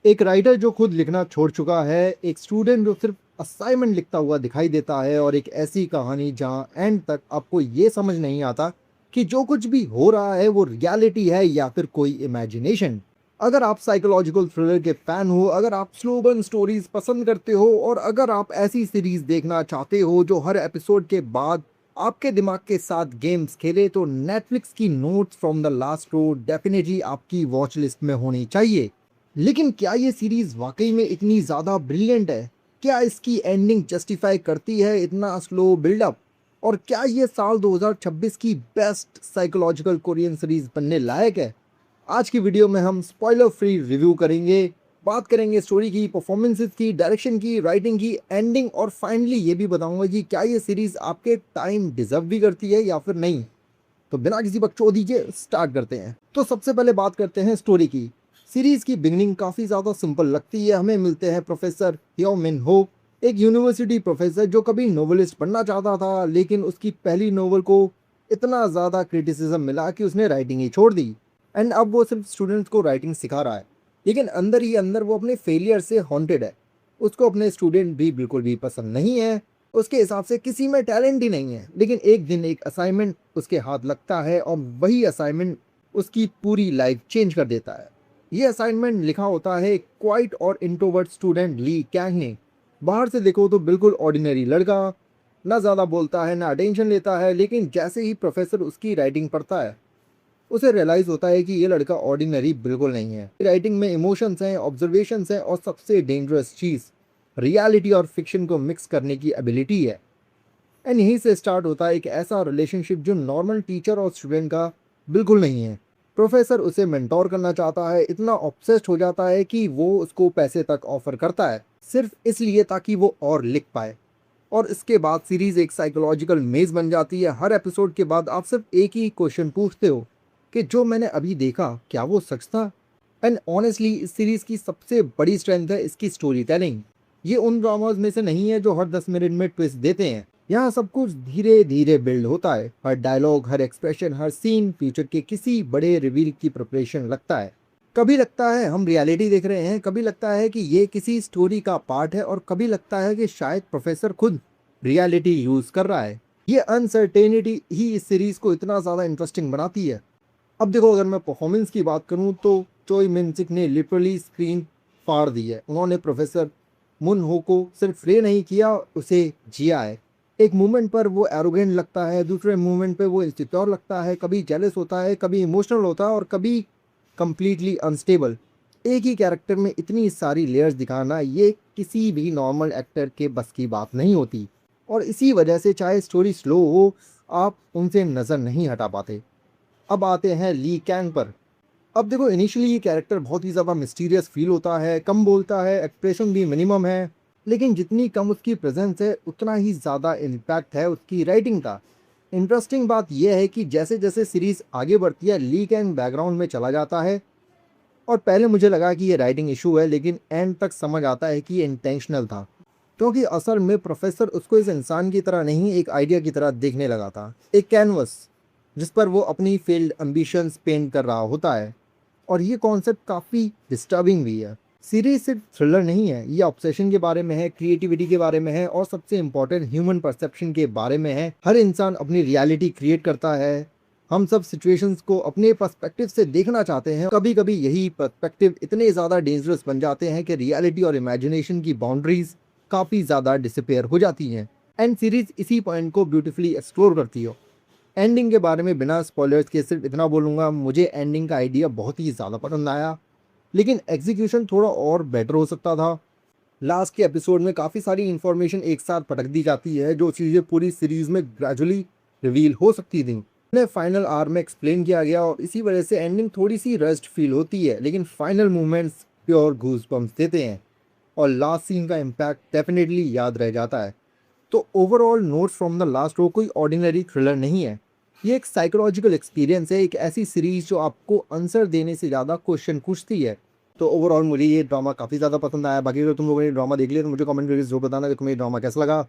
एक राइटर जो खुद लिखना छोड़ चुका है, एक स्टूडेंट जो सिर्फ असाइनमेंट लिखता हुआ दिखाई देता है, और एक ऐसी कहानी जहां एंड तक आपको ये समझ नहीं आता कि जो कुछ भी हो रहा है वो रियलिटी है या फिर कोई इमेजिनेशन। अगर आप साइकोलॉजिकल थ्रिलर के फैन हो, अगर आप स्लो बर्न स्टोरीज पसंद करते हो, और अगर आप ऐसी सीरीज देखना चाहते हो जो हर एपिसोड के बाद आपके दिमाग के साथ गेम्स खेले, तो नेटफ्लिक्स की notes from the last row definitely आपकी वॉच लिस्ट में होनी चाहिए। लेकिन क्या ये सीरीज वाकई में इतनी ज़्यादा ब्रिलियंट है? क्या इसकी एंडिंग जस्टिफाई करती है इतना स्लो बिल्डअप? और क्या ये साल 2026 की बेस्ट साइकोलॉजिकल कोरियन सीरीज बनने लायक है? आज की वीडियो में हम स्पॉइलर फ्री रिव्यू करेंगे, बात करेंगे स्टोरी की, परफॉर्मेंसेस की, डायरेक्शन की, राइटिंग की, एंडिंग, और फाइनली ये भी बताऊंगा कि क्या ये सीरीज आपके टाइम डिजर्व भी करती है या फिर नहीं। तो बिना किसी बकचोदी के स्टार्ट करते हैं। तो सबसे पहले बात करते हैं स्टोरी की। सीरीज की बिगनिंग काफ़ी ज़्यादा सिंपल लगती है। हमें मिलते हैं प्रोफेसर हियो मिन हो, एक यूनिवर्सिटी प्रोफेसर जो कभी नोवेलिस्ट बनना चाहता था, लेकिन उसकी पहली नोवेल को इतना ज़्यादा क्रिटिसिज्म मिला कि उसने राइटिंग ही छोड़ दी। एंड अब वो सिर्फ स्टूडेंट्स को राइटिंग सिखा रहा है, लेकिन अंदर ही अंदर वो अपने फेलियर से हॉन्टेड है। उसको अपने स्टूडेंट भी बिल्कुल भी पसंद नहीं है, उसके हिसाब से किसी में टैलेंट ही नहीं है। लेकिन एक दिन एक असाइनमेंट उसके हाथ लगता है, और वही असाइनमेंट उसकी पूरी लाइफ चेंज कर देता है। ये असाइनमेंट लिखा होता है क्वाइट और इंट्रोवर्ट स्टूडेंट ली कैंग ने। बाहर से देखो तो बिल्कुल ऑर्डिनरी लड़का, ना ज़्यादा बोलता है ना अटेंशन लेता है, लेकिन जैसे ही प्रोफेसर उसकी राइटिंग पढ़ता है, उसे रियलाइज़ होता है कि ये लड़का ऑर्डिनरी बिल्कुल नहीं है। राइटिंग में इमोशंस हैं, ऑब्जर्वेशंस हैं, और सबसे डेंजरस चीज़ रियलिटी और फिक्शन को मिक्स करने की एबिलिटी है। एंड यहीं से स्टार्ट होता है एक ऐसा रिलेशनशिप जो नॉर्मल टीचर और स्टूडेंट का बिल्कुल नहीं है। प्रोफेसर उसे मेंटोर करना चाहता है, इतना ऑब्सेस्ड हो जाता है कि वो उसको पैसे तक ऑफर करता है, सिर्फ इसलिए ताकि वो और लिख पाए। और इसके बाद सीरीज एक साइकोलॉजिकल मेज बन जाती है। हर एपिसोड के बाद आप सिर्फ एक ही क्वेश्चन पूछते हो कि जो मैंने अभी देखा क्या वो सच था? एंड ऑनेस्टली इस सीरीज की सबसे बड़ी स्ट्रेंथ है इसकी स्टोरी टेलिंग। ये उन ड्रामाज में से नहीं है जो हर 10 मिनट में ट्विस्ट देते हैं। यहाँ सब कुछ धीरे धीरे बिल्ड होता है। हर डायलॉग, हर एक्सप्रेशन, हर सीन फ्यूचर के किसी बड़े रिवील की प्रिपरेशन लगता है। कभी लगता है हम रियलिटी देख रहे हैं, कभी लगता है कि ये किसी स्टोरी का पार्ट है, और कभी लगता है कि शायद प्रोफेसर खुद रियलिटी यूज कर रहा है। ये अनसर्टेनिटी ही इस सीरीज को इतना ज़्यादा इंटरेस्टिंग बनाती है। अब देखो, अगर मैं परफॉर्मेंस की बात करूं तो चोई मिन सिक ने लिटरली स्क्रीन फाड़ दी है। उन्होंने प्रोफेसर मुन हो को सिर्फ प्ले नहीं किया, उसे जिया है। एक मोमेंट पर वो एरोगेंट लगता है, दूसरे मोमेंट पे वो इनसिक्योर लगता है, कभी जेलस होता है, कभी इमोशनल होता है, और कभी कंप्लीटली अनस्टेबल। एक ही कैरेक्टर में इतनी सारी लेयर्स दिखाना ये किसी भी नॉर्मल एक्टर के बस की बात नहीं होती। और इसी वजह से चाहे स्टोरी स्लो हो, आप उनसे नज़र नहीं हटा पाते। अब आते हैं ली कैंग पर। अब देखो, इनिशियली ये कैरेक्टर बहुत ही ज़्यादा मिस्टीरियस फील होता है, कम बोलता है, एक्सप्रेशन भी मिनिमम है, लेकिन जितनी कम उसकी प्रेजेंस है उतना ही ज़्यादा इम्पैक्ट है उसकी राइटिंग का। इंटरेस्टिंग बात यह है कि जैसे जैसे सीरीज़ आगे बढ़ती है, ली कैंग बैकग्राउंड में चला जाता है, और पहले मुझे लगा कि ये राइटिंग इशू है, लेकिन एंड तक समझ आता है कि ये इंटेंशनल था। क्योंकि असल में प्रोफेसर उसको इस इंसान की तरह नहीं, एक आइडिया की तरह देखने लगा था, एक कैनवस जिस पर वो अपनी फील्ड एम्बिशंस पेंट कर रहा होता है। और ये कॉन्सेप्ट काफ़ी डिस्टर्बिंग भी है। सीरीज सिर्फ थ्रिलर नहीं है, ये ऑब्सेशन के बारे में है, क्रिएटिविटी के बारे में है, और सबसे इम्पोर्टेंट ह्यूमन परसेप्शन के बारे में है। हर इंसान अपनी रियलिटी क्रिएट करता है। हम सब सिचुएशंस को अपने पर्सपेक्टिव से देखना चाहते हैं। कभी कभी यही पर्सपेक्टिव इतने ज़्यादा डेंजरस बन जाते हैं कि रियलिटी और इमेजिनेशन की बाउंड्रीज काफ़ी ज़्यादा डिसअपेयर हो जाती हैं। एंड सीरीज इसी पॉइंट को ब्यूटीफुली एक्सप्लोर करती हो। एंडिंग के बारे में बिना स्पॉयलर्स के सिर्फ इतना बोलूँगा, मुझे एंडिंग का आइडिया बहुत ही ज़्यादा पसंद आया, लेकिन एग्जीक्यूशन थोड़ा और बेटर हो सकता था। लास्ट के एपिसोड में काफ़ी सारी इन्फॉर्मेशन एक साथ पटक दी जाती है, जो चीज़ें पूरी सीरीज़ में ग्रेजुअली रिवील हो सकती थी, उन्हें फाइनल आर में एक्सप्लेन किया गया, और इसी वजह से एंडिंग थोड़ी सी रस्ट फील होती है। लेकिन final movements pure goosebumps देते हैं, और लास्ट सीन का इम्पैक्ट डेफिनेटली याद रह जाता है। तो overall notes from the last row कोई ऑर्डिनरी थ्रिलर नहीं है। ये एक साइकोलॉजिकल एक्सपीरियंस है, एक ऐसी सीरीज जो आपको आंसर देने से ज़्यादा क्वेश्चन पूछती है। तो ओवरऑल मुझे ये ड्रामा काफ़ी ज़्यादा पसंद आया। बाकी अगर तुम लोगों ने ड्रामा देख लिया तो मुझे कमेंट करके जरूर बताना कि तुम्हें ये ड्रामा कैसा लगा।